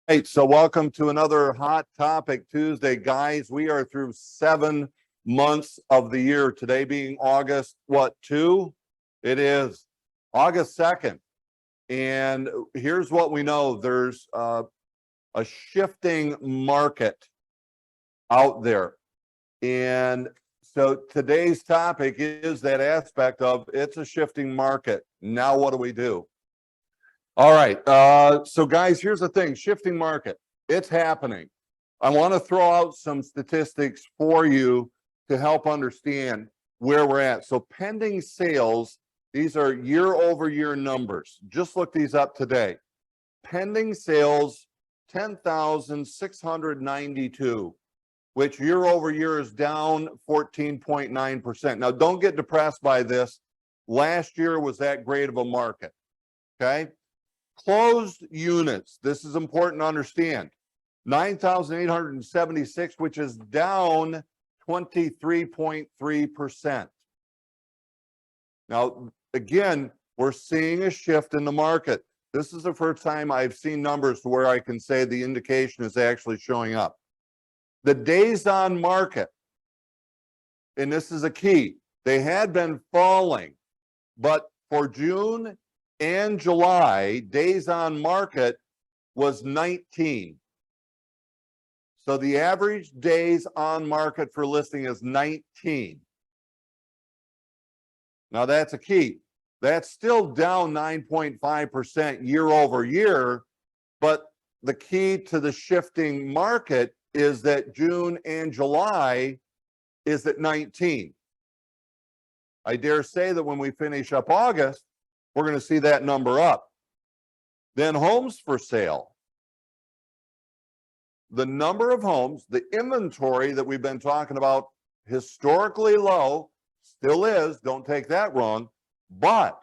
right, so welcome to another Hot Topic Tuesday. Guys, we are through 7 months of the year. Today being August, 2? It is August 2nd. And here's what we know. There's a shifting market out there. And so today's topic is that aspect of it's a shifting market. Now what do we do? All right. So guys, here's the thing, shifting market, it's happening. I want to throw out some statistics for you to help understand where we're at. So pending sales, these are year over year numbers. Just look these up today. Pending sales, 10,692, which year over year is down 14.9%. Now, don't get depressed by this. Last year was that great of a market, okay? Closed units, this is important to understand, 9,876, which is down 23.3%. Now, again, we're seeing a shift in the market. This is the first time I've seen numbers to where I can say the indication is actually showing up. The days on market, and this is a key, they had been falling, but for June and July, days on market was 19. So the average days on market for listing is 19. Now that's a key. That's still down 9.5% year over year, but the key to the shifting market is that June and July is at 19. I dare say that when we finish up August, we're going to see that number up. Then homes for sale. The number of homes, the inventory that we've been talking about, historically low, still is, don't take that wrong, but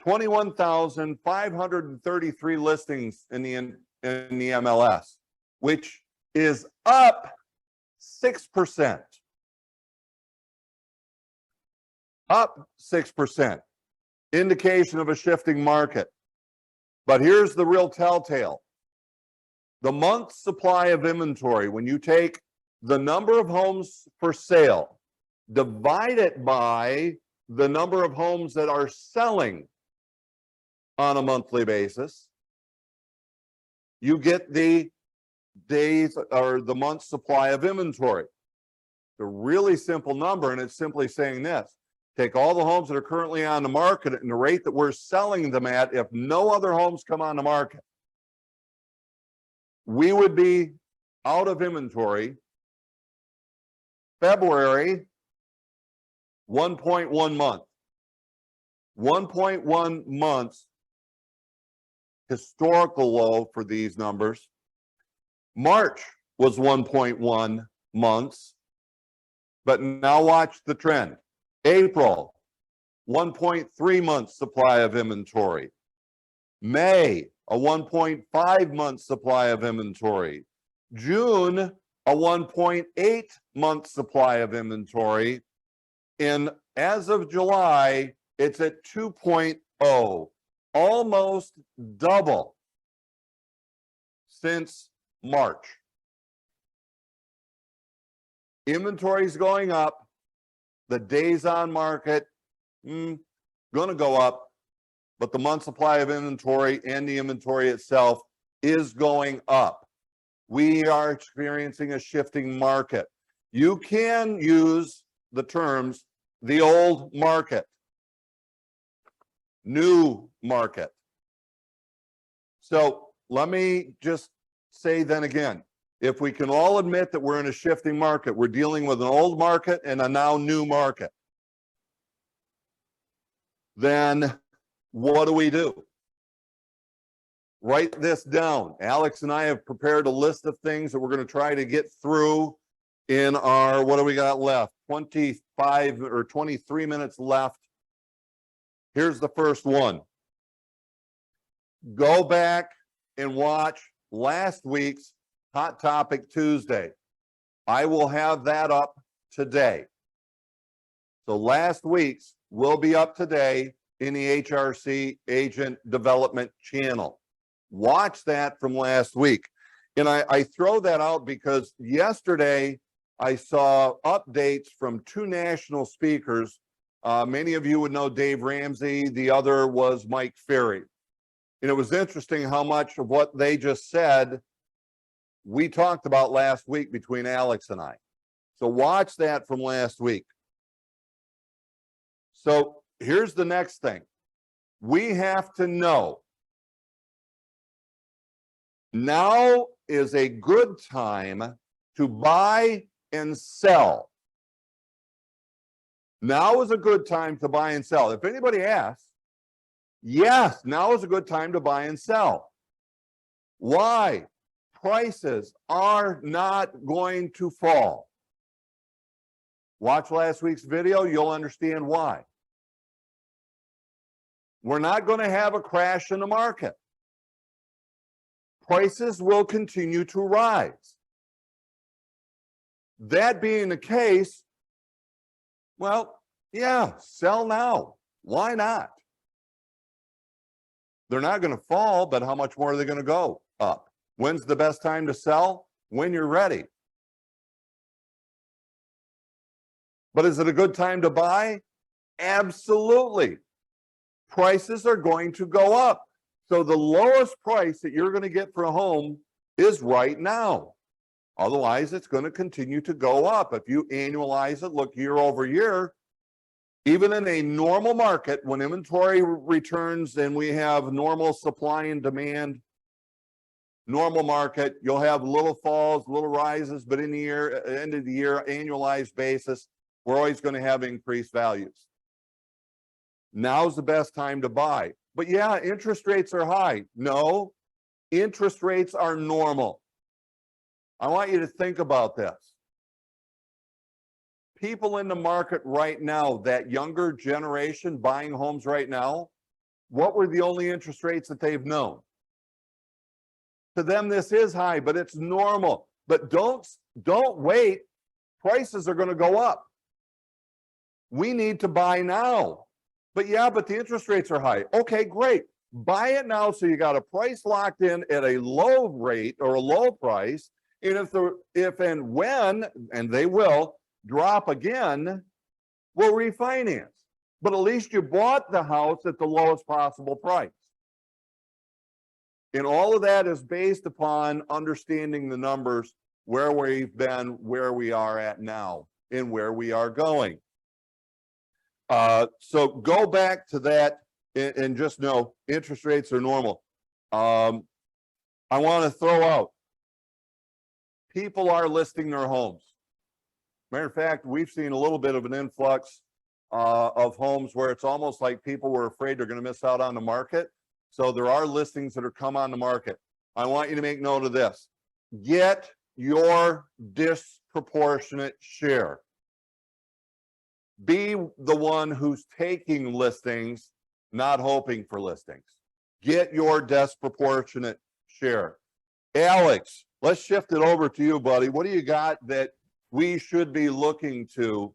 21,533 listings in the MLS, which is up 6%. Up 6%. Indication of a shifting market. But here's the real telltale. The month's supply of inventory, when you take the number of homes for sale, divide it by the number of homes that are selling on a monthly basis, you get the days or the month's supply of inventory. It's a really simple number, and it's simply saying this. Take all the homes that are currently on the market and the rate that we're selling them at, if no other homes come on the market, we would be out of inventory February, 1.1 month. 1.1 months, historical low for these numbers. March was 1.1 months, but now watch the trend. April, 1.3 months supply of inventory. May, a 1.5 month supply of inventory. June, a 1.8 month supply of inventory. And as of July, it's at 2.0, almost double since March. Inventory's going up. The days on market, going to go up, but the month supply of inventory and the inventory itself is going up. We are experiencing a shifting market. You can use the terms the old market, new market. So let me just say then again, if we can all admit that we're in a shifting market, we're dealing with an old market and a now new market, then what do we do? Write this down. Alex and I have prepared a list of things that we're going to try to get through in our, what do we got left? 25 or 23 minutes left. Here's the first one. Go back and watch last week's Hot Topic Tuesday. I will have that up today. So last week's will be up today in the HRC Agent Development channel. Watch that from last week. And I throw that out because yesterday I saw updates from two national speakers. Many of you would know Dave Ramsey. The other was Mike Ferry. And it was interesting how much of what they just said we talked about last week between Alex and I. So watch that from last week. So here's the next thing. We have to know now is a good time to buy and sell. Now is a good time to buy and sell. If anybody asks, yes, now is a good time to buy and sell. Why? Prices are not going to fall. Watch last week's video, you'll understand why. We're not going to have a crash in the market. Prices will continue to rise. That being the case, well, yeah, sell now. Why not? They're not going to fall, but how much more are they going to go up? When's the best time to sell? When you're ready. But is it a good time to buy? Absolutely. Prices are going to go up. So the lowest price that you're going to get for a home is right now. Otherwise, it's going to continue to go up. If you annualize it, look year over year, even in a normal market, when inventory returns and we have normal supply and demand, normal market, you'll have little falls, little rises, but in the year, end of the year, annualized basis, we're always going to have increased values. Now's the best time to buy. But yeah, interest rates are high. No, interest rates are normal. I want you to think about this. People in the market right now, that younger generation buying homes right now, what were the only interest rates that they've known? To them, this is high, but it's normal. But don't wait. Prices are going to go up. We need to buy now. But yeah, but the interest rates are high. Okay, great. Buy it now so you got a price locked in at a low rate or a low price. And if and when, and they will, drop again, we'll refinance. But at least you bought the house at the lowest possible price. And all of that is based upon understanding the numbers, where we've been, where we are at now, and where we are going. So go back to that and just know interest rates are normal. I want to throw out, people are listing their homes. Matter of fact, we've seen a little bit of an influx of homes where it's almost like people were afraid they're going to miss out on the market. So there are listings that are come on the market. I want you to make note of this. Get your disproportionate share. Be the one who's taking listings, not hoping for listings. Get your disproportionate share. Alex, let's shift it over to you, buddy. What do you got that we should be looking to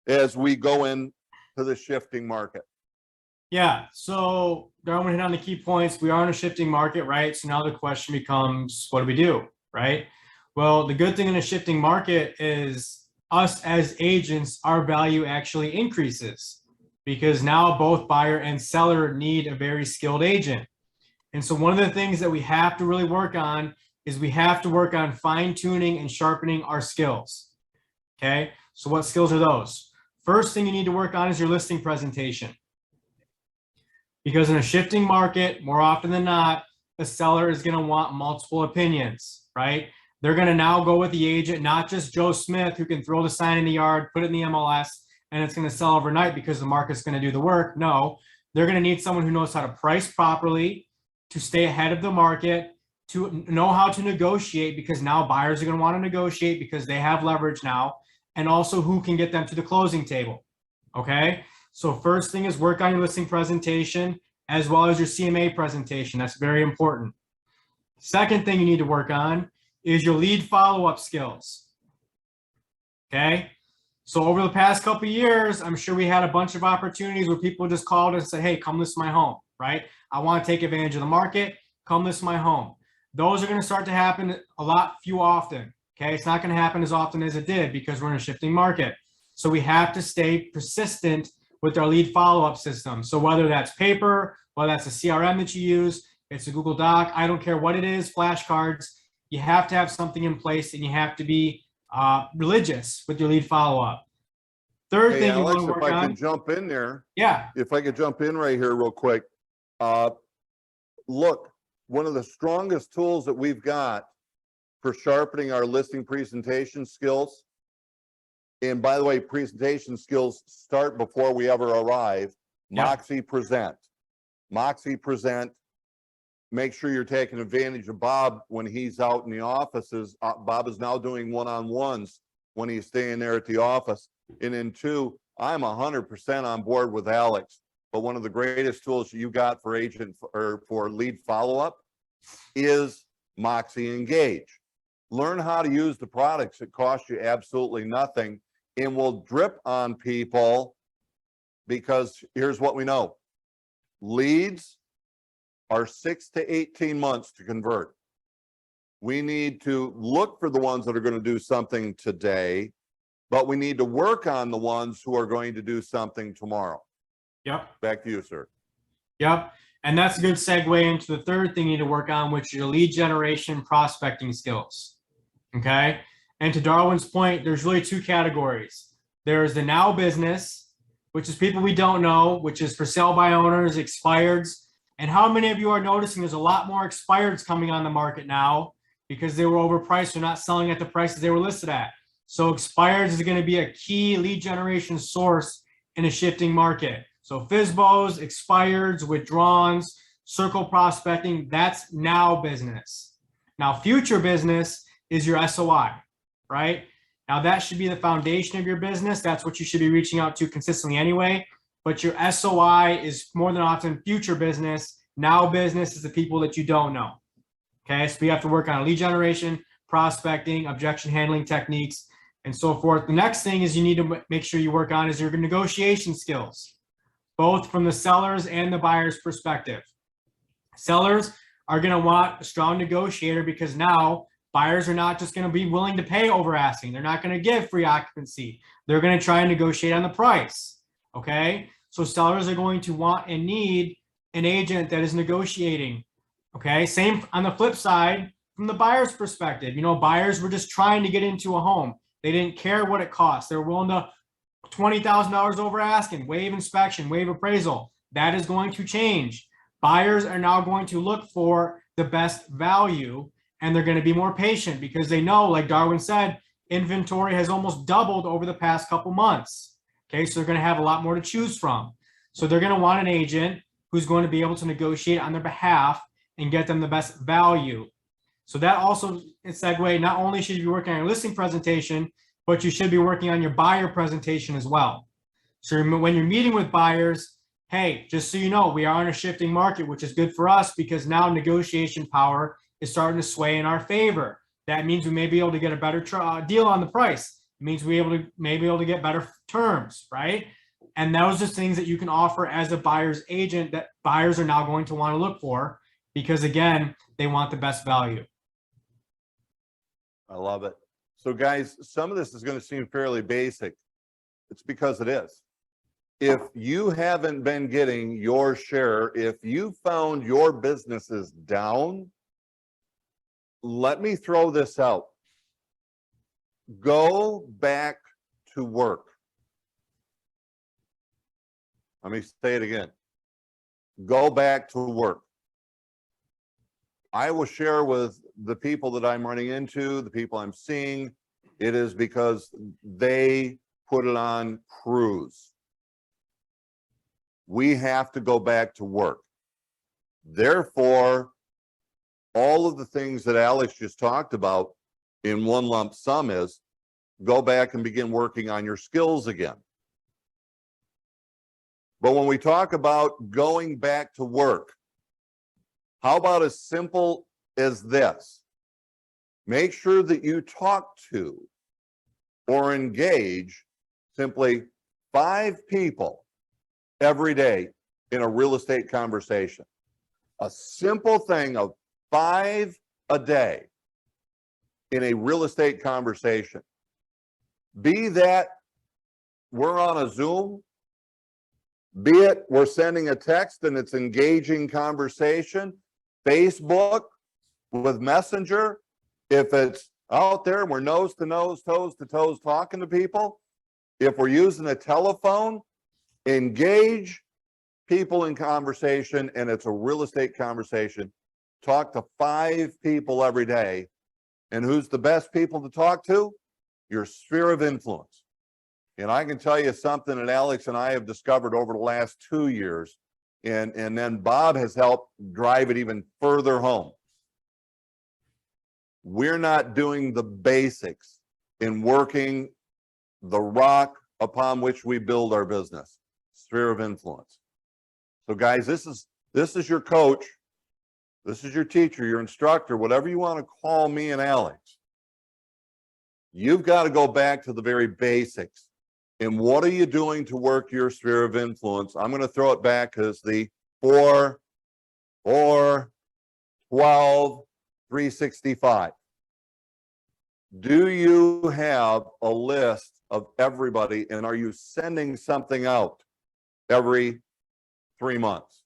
as we go into the shifting market? Yeah, so Darwin hit on the key points. We are in a shifting market, right? So now the question becomes, what do we do, right? Well, the good thing in a shifting market is us as agents, our value actually increases because now both buyer and seller need a very skilled agent. And so one of the things that we have to really work on is we have to work on fine-tuning and sharpening our skills. Okay, so what skills are those? First thing you need to work on is your listing presentation. Because in a shifting market, more often than not, the seller is going to want multiple opinions, right? They're going to now go with the agent, not just Joe Smith, who can throw the sign in the yard, put it in the MLS, and it's going to sell overnight because the market's going to do the work. No, they're going to need someone who knows how to price properly, to stay ahead of the market, to know how to negotiate, because now buyers are going to want to negotiate because they have leverage now, and also who can get them to the closing table. Okay, so first thing is work on your listing presentation as well as your CMA presentation. That's very important. Second thing you need to work on is your lead follow-up skills. Okay, so over the past couple of years, I'm sure we had a bunch of opportunities where people just called and said, hey, come list my home, right? I want to take advantage of the market. come list my home. Those are going to start to happen few often. Okay. It's not going to happen as often as it did because we're in a shifting market. So we have to stay persistent with our lead follow-up system. So whether that's paper, whether that's a CRM that you use, it's a Google Doc, I don't care what it is, flashcards, you have to have something in place and you have to be religious with your lead follow-up. Third Hey, thing you Alex, want to if work I on. can jump in there, Yeah. if I could jump in right here real quick. Look, one of the strongest tools that we've got for sharpening our listing presentation skills, and by the way, presentation skills start before we ever arrive, Yep. Moxie Present. Moxie Present. Make sure you're taking advantage of Bob when he's out in the offices. Bob is now doing one-on-ones when he's staying there at the office. And then two, I'm 100% on board with Alex. But one of the greatest tools you got for agent or for lead follow-up is Moxie Engage. Learn how to use the products that cost you absolutely nothing and will drip on people, because here's what we know. Leads are 6 to 18 months to convert. We need to look for the ones that are going to do something today, but we need to work on the ones who are going to do something tomorrow. Yep. Back to you, sir. Yep. And that's a good segue into the third thing you need to work on, which is your lead generation prospecting skills. Okay. And to Darwin's point, there's really two categories. There's the now business, which is people we don't know, which is for sale by owners, expireds. And how many of you are noticing there's a lot more expireds coming on the market now because they were overpriced. They're not selling at the prices they were listed at. So expireds is going to be a key lead generation source in a shifting market. So FSBOs, expireds, withdrawals, circle prospecting, that's now business. Now, future business is your SOI, right? Now, that should be the foundation of your business. That's what you should be reaching out to consistently anyway. But your SOI is more than often future business. Now business is the people that you don't know. Okay, so we have to work on lead generation, prospecting, objection handling techniques, and so forth. The next thing is you need to make sure you work on is your negotiation skills, both from the sellers and the buyer's perspective. Sellers are going to want a strong negotiator because now buyers are not just going to be willing to pay over asking. They're not going to give free occupancy. They're going to try and negotiate on the price. Okay, so sellers are going to want and need an agent that is negotiating. Okay, same on the flip side from the buyer's perspective. You know, buyers were just trying to get into a home. They didn't care what it cost. They're willing to $20,000 over asking, waive inspection, waive appraisal. That is going to change. Buyers are now going to look for the best value, and they're going to be more patient because they know, like Darwin said, inventory has almost doubled over the past couple months. Okay, so they're going to have a lot more to choose from. So they're going to want an agent who's going to be able to negotiate on their behalf and get them the best value. So that also is a segue. Not only should you be working on your listing presentation, but you should be working on your buyer presentation as well. So when you're meeting with buyers, hey, just so you know, we are in a shifting market, which is good for us because now negotiation power is starting to sway in our favor. That means we may be able to get a better deal on the price. It means we may be able to get better terms, right? And those are things that you can offer as a buyer's agent that buyers are now going to want to look for because, again, they want the best value. I love it. So guys, some of this is going to seem fairly basic. It's because it is. If you haven't been getting your share, if you found your business is down, let me throw this out. Go back to work. Let me say it again. Go back to work. I will share with the people that I'm running into, the people I'm seeing, it is because they put it on cruise. We have to go back to work. Therefore, all of the things that Alex just talked about in one lump sum is go back and begin working on your skills again. But when we talk about going back to work, how about as simple as this? Make sure that you talk to or engage simply 5 people every day in a real estate conversation. A simple thing of 5 a day in a real estate conversation. Be that we're on a Zoom, be it we're sending a text and it's engaging conversation, Facebook with Messenger, if it's out there and we're nose to nose, toes to toes talking to people, if we're using a telephone, engage people in conversation, and it's a real estate conversation. Talk to 5 people every day. And who's the best people to talk to? Your sphere of influence. And I can tell you something that Alex and I have discovered over the last 2 years, and then Bob has helped drive it even further home. We're not doing the basics in working the rock upon which we build our business, sphere of influence. So guys, this is your coach. This is your teacher, your instructor, whatever you want to call me and Alex. You've got to go back to the very basics. And what are you doing to work your sphere of influence? I'm going to throw it back as the 4, 4, 12, 365. Do you have a list of everybody, and are you sending something out every 3 months?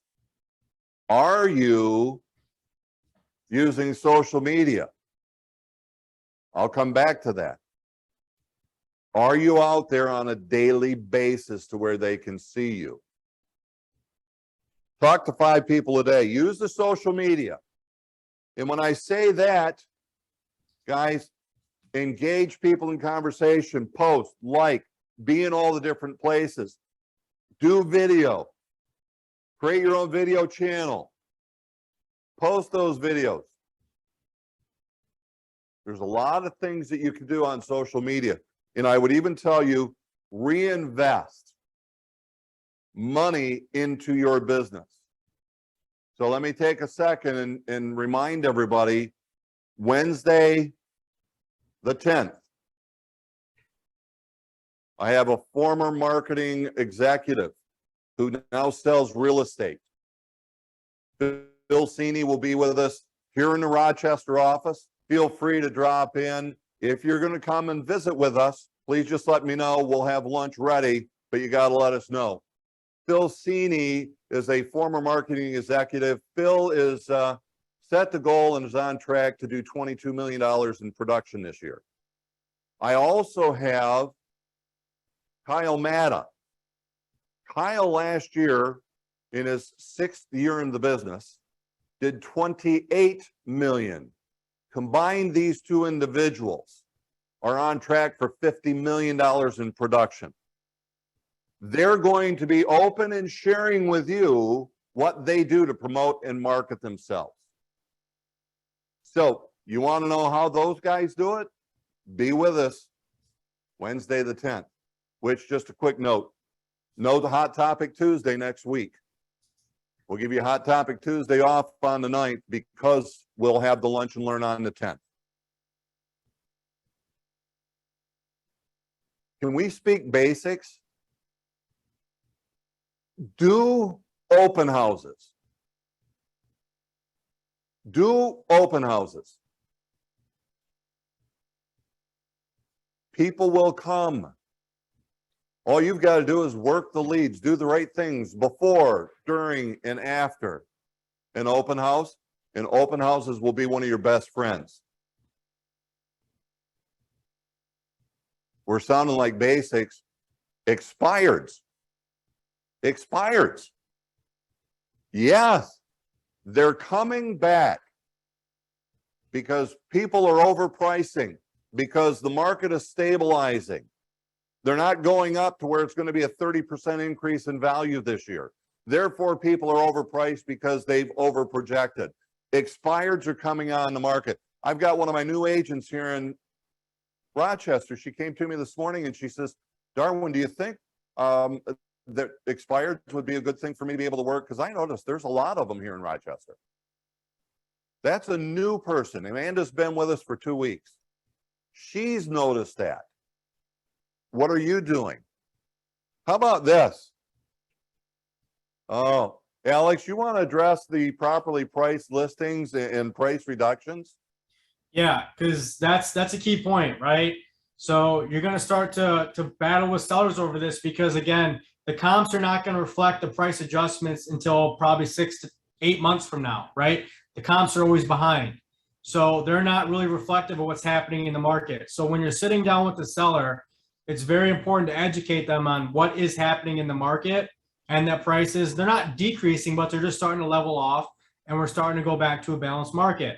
Are you using social media? I'll come back to that. Are you out there on a daily basis to where they can see you? Talk to 5 people a day. Use the social media. And when I say that, guys, engage people in conversation, post, like, be in all the different places. Do video. Create your own video channel. Post those videos. There's a lot of things that you can do on social media. And I would even tell you, reinvest money into your business. So let me take a second and remind everybody, Wednesday, the 10th, I have a former marketing executive who now sells real estate. Phil Cini will be with us here in the Rochester office. Feel free to drop in. If you're going to come and visit with us, please just let me know. We'll have lunch ready, but you got to let us know. Phil Cini is a former marketing executive. Phil is set the goal and is on track to do $22 million in production this year. I also have Kyle Matta. Kyle last year, in his 6th year in the business, did 28 million. Combined, these 2 individuals are on track for $50 million in production. They're going to be open and sharing with you what they do to promote and market themselves. So you want to know how those guys do it? Be with us Wednesday the 10th, which, just a quick note, the Hot Topic Tuesday next week. We'll give you Hot Topic Tuesday off on the 9th because we'll have the Lunch and Learn on the 10th. Can we speak basics? Do open houses. Do open houses. People will come. All you've got to do is work the leads, do the right things before, during, and after an open house, and open houses will be one of your best friends. We're sounding like basics. Expireds. Expireds. Yes, they're coming back because people are overpricing, because the market is stabilizing. They're not going up to where it's going to be a 30% increase in value this year. Therefore, people are overpriced because they've overprojected. Expireds are coming on the market. I've got one of my new agents here in Rochester. She came to me this morning and she says, Darwin, do you think that expireds would be a good thing for me to be able to work? Because I noticed there's a lot of them here in Rochester. That's a new person. Amanda's been with us for 2 weeks. She's noticed that. What are you doing? How about this? Oh, Alex, you want to address the properly priced listings and price reductions? Yeah, because that's a key point, right? So you're going to start to battle with sellers over this because again, the comps are not going to reflect the price adjustments until probably 6 to 8 months from now, right? The comps are always behind. So they're not really reflective of what's happening in the market. So when you're sitting down with the seller, it's very important to educate them on what is happening in the market and that prices, they're not decreasing, but they're just starting to level off and we're starting to go back to a balanced market.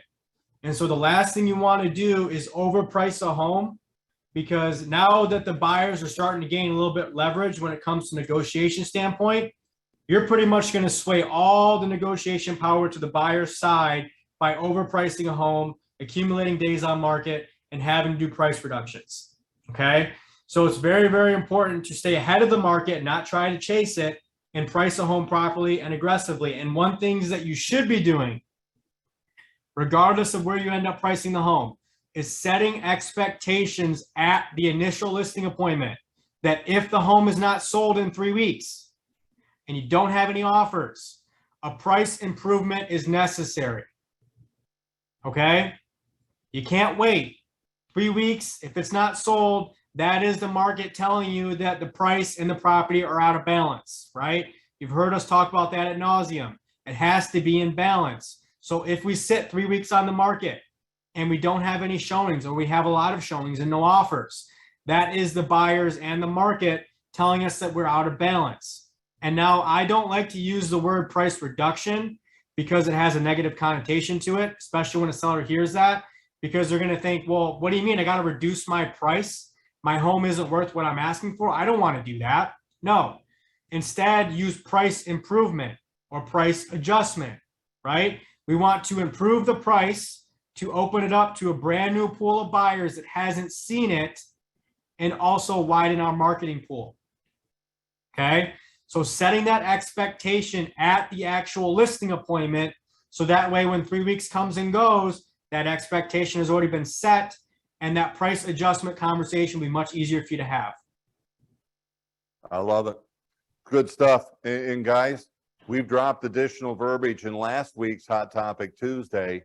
And so the last thing you want to do is overprice a home because now that the buyers are starting to gain a little bit leverage when it comes to negotiation standpoint, you're pretty much going to sway all the negotiation power to the buyer's side by overpricing a home, accumulating days on market, and having to do price reductions. Okay. So it's very, very important to stay ahead of the market, not try to chase it, and price a home properly and aggressively. And one thing that you should be doing, regardless of where you end up pricing the home, is setting expectations at the initial listing appointment that if the home is not sold in 3 weeks and you don't have any offers, a price improvement is necessary. Okay? You can't wait 3 weeks. If it's not sold, that is the market telling you that the price and the property are out of balance, right? You've heard us talk about that ad nauseum. It has to be in balance. So if we sit 3 weeks on the market and we don't have any showings or we have a lot of showings and no offers, that is the buyers and the market telling us that we're out of balance. And now I don't like to use the word price reduction because it has a negative connotation to it, especially when a seller hears that, because they're going to think, well, what do you mean? I got to reduce my price? My home isn't worth what I'm asking for. I don't want to do that. No, instead use price improvement or price adjustment, right? We want to improve the price to open it up to a brand new pool of buyers that hasn't seen it and also widen our marketing pool. Okay. So setting that expectation at the actual listing appointment. So that way, when 3 weeks comes and goes, that expectation has already been set and that price adjustment conversation will be much easier for you to have. I love it. Good stuff. And guys, we've dropped additional verbiage in last week's Hot Topic Tuesday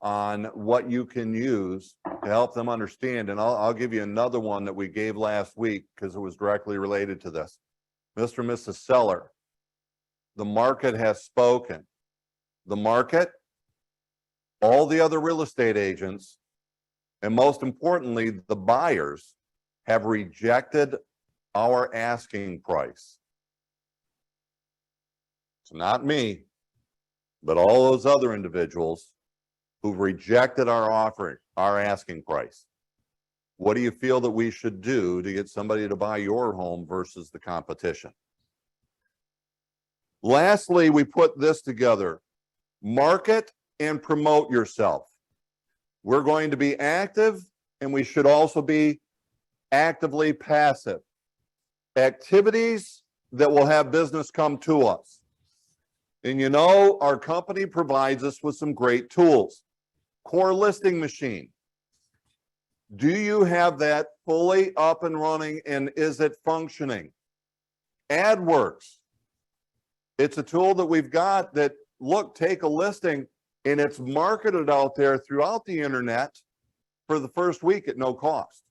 on what you can use to help them understand. And I'll give you another one that we gave last week because it was directly related to this. Mr. and Mrs. Seller, the market has spoken. The market, all the other real estate agents, and most importantly, the buyers have rejected our asking price. It's not me, but all those other individuals who've rejected our offering, our asking price. What do you feel that we should do to get somebody to buy your home versus the competition? Lastly, we put this together. Market and promote yourself. We're going to be active, and we should also be actively passive. Activities that will have business come to us. And you know, our company provides us with some great tools. Core Listing Machine. Do you have that fully up and running, and is it functioning? AdWorks. It's a tool that we've got that, look, take a listing and it's marketed out there throughout the internet for the first week at no cost.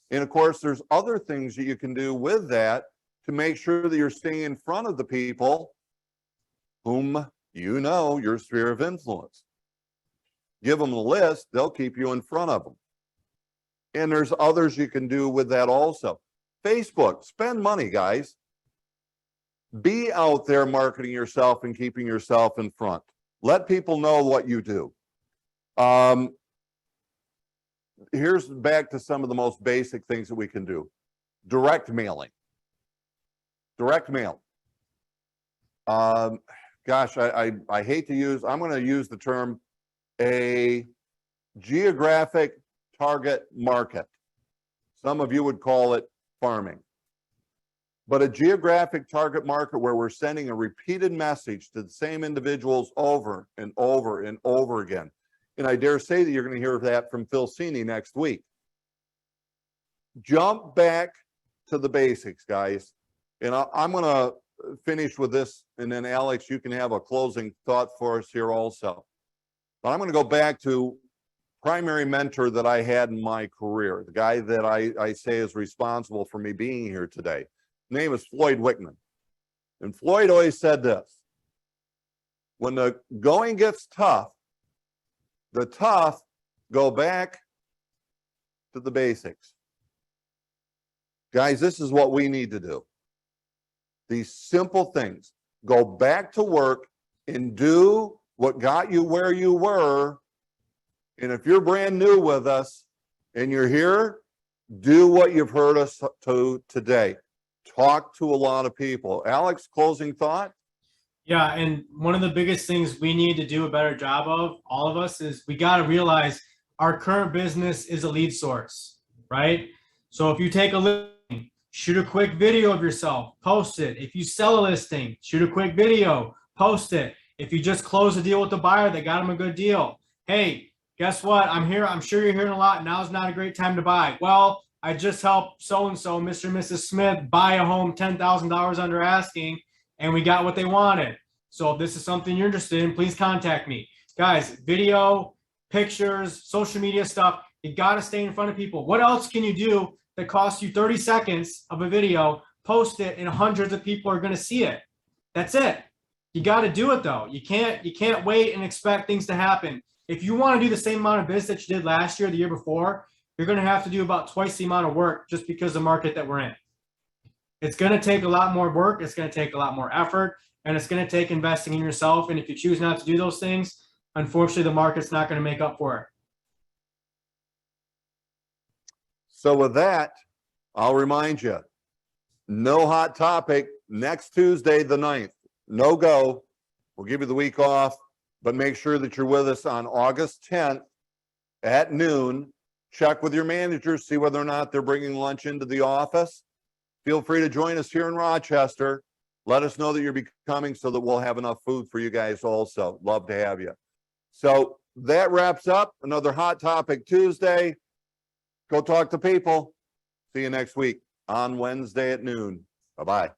And of course, there's other things that you can do with that to make sure that you're staying in front of the people whom you know your sphere of influence. Give them a list, they'll keep you in front of them. And there's others you can do with that also. Facebook, spend money, guys. Be out there marketing yourself and keeping yourself in front. Let people know what you do. Here's back to some of the most basic things that we can do. Direct mailing. Direct mail. Gosh, I hate to use, I'm going to use the term a geographic target market. Some of you would call it farming. But a geographic target market where we're sending a repeated message to the same individuals over and over and over again. And I dare say that you're going to hear that from Phil Cini next week. Jump back to the basics, guys. And I'm going to finish with this, and then Alex, you can have a closing thought for us here also. But I'm going to go back to primary mentor that I had in my career, the guy that I say is responsible for me being here today. His name is Floyd Wickman. And Floyd always said this: when the going gets tough, the tough go back to the basics. Guys, this is what we need to do. These simple things. Go back to work and do what got you where you were. And if you're brand new with us and you're here, do what you've heard us to today. Talk to a lot of people. Alex, closing thought? Yeah, and one of the biggest things we need to do a better job of, all of us, is we got to realize our current business is a lead source, right? So if you take a listing, shoot a quick video of yourself, post it. If you sell a listing, shoot a quick video, post it. If you just close a deal with the buyer, they got them a good deal. Hey, guess what? I'm here. I'm sure you're hearing a lot. Now's not a great time to buy. Well, I just helped so-and-so, Mr. and Mrs. Smith, buy a home $10,000 under asking, and we got what they wanted. So if this is something you're interested in, please contact me. Guys, video, pictures, social media stuff, you got to stay in front of people. What else can you do that costs you 30 seconds of a video, post it, and hundreds of people are going to see it? That's it. You got to do it though. You can't wait and expect things to happen. If you want to do the same amount of business that you did last year, the year before, you're going to have to do about twice the amount of work just because of the market that we're in. It's going to take a lot more work. It's going to take a lot more effort, and it's going to take investing in yourself. And if you choose not to do those things, unfortunately, the market's not going to make up for it. So with that, I'll remind you, no hot topic next Tuesday, the 9th. No go. We'll give you the week off, but make sure that you're with us on August 10th at noon. Check with your managers, see whether or not they're bringing lunch into the office. Feel free to join us here in Rochester. Let us know that you're becoming so that we'll have enough food for you guys also. Love to have you. So that wraps up another Hot Topic Tuesday. Go talk to people. See you next week on Wednesday at noon. Bye-bye.